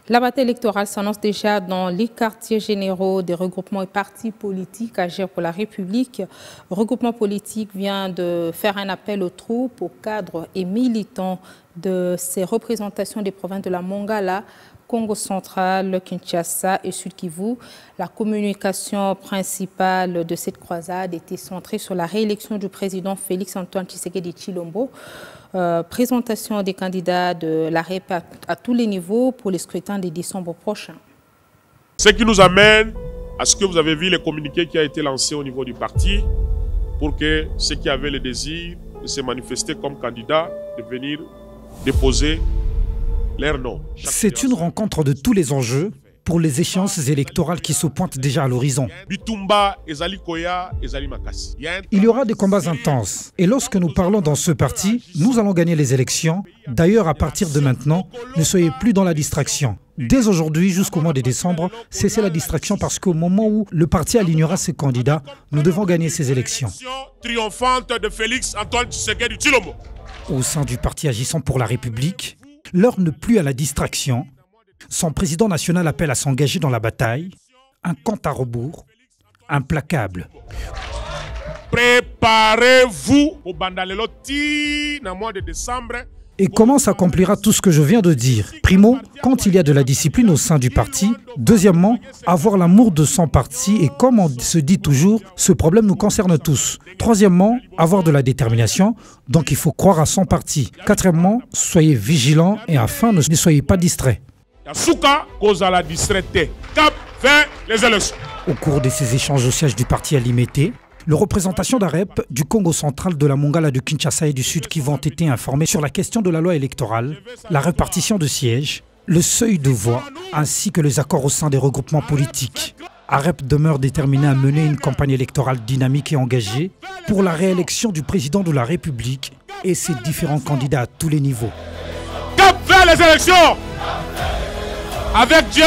La bataille électorale s'annonce déjà dans les quartiers généraux des regroupements et partis politiques Agir pour la République. Le regroupement politique vient de faire un appel aux troupes, aux cadres et militants de ces représentations des provinces de la Mongala, Congo central, Kinshasa et Sud-Kivu. La communication principale de cette croisade était centrée sur la réélection du président Félix-Antoine Tshisekedi Tshilombo. Présentation des candidats de la REP à tous les niveaux pour les scrutins de décembre prochain. Ce qui nous amène à ce que vous avez vu les communiqués qui a été lancé au niveau du parti pour que ceux qui avaient le désir de se manifester comme candidats de venir déposer leur nom. C'est une rencontre de tous les enjeux pour les échéances électorales qui se pointent déjà à l'horizon. Il y aura des combats intenses. Et lorsque nous parlons dans ce parti, nous allons gagner les élections. D'ailleurs, à partir de maintenant, ne soyez plus dans la distraction. Dès aujourd'hui jusqu'au mois de décembre, cessez la distraction parce qu'au moment où le parti alignera ses candidats, nous devons gagner ces élections. Triomphante de Félix-Antoine Tshisekedi Tshilombo. Au sein du parti Agissant pour la République, l'heure n'est plus à la distraction. Son président national appelle à s'engager dans la bataille, un compte à rebours, implacable. Préparez-vous au Bandaleloti dans le mois de décembre. Et comment s'accomplira tout ce que je viens de dire? Primo, quand il y a de la discipline au sein du parti. Deuxièmement, avoir l'amour de son parti. Et comme on se dit toujours, ce problème nous concerne tous. Troisièmement, avoir de la détermination. Donc il faut croire à son parti. Quatrièmement, soyez vigilants et enfin ne soyez pas distraits. Au cours de ces échanges au siège du parti à Limete, les représentations d'AREP du Congo central, de la Mongala, de Kinshasa et du Sud-Kivu ont été informés sur la question de la loi électorale, la répartition de sièges, le seuil de voix, ainsi que les accords au sein des regroupements politiques. AREP demeure déterminé à mener une campagne électorale dynamique et engagée pour la réélection du président de la République et ses différents candidats à tous les niveaux. Cap vers les élections! Avec Dieu!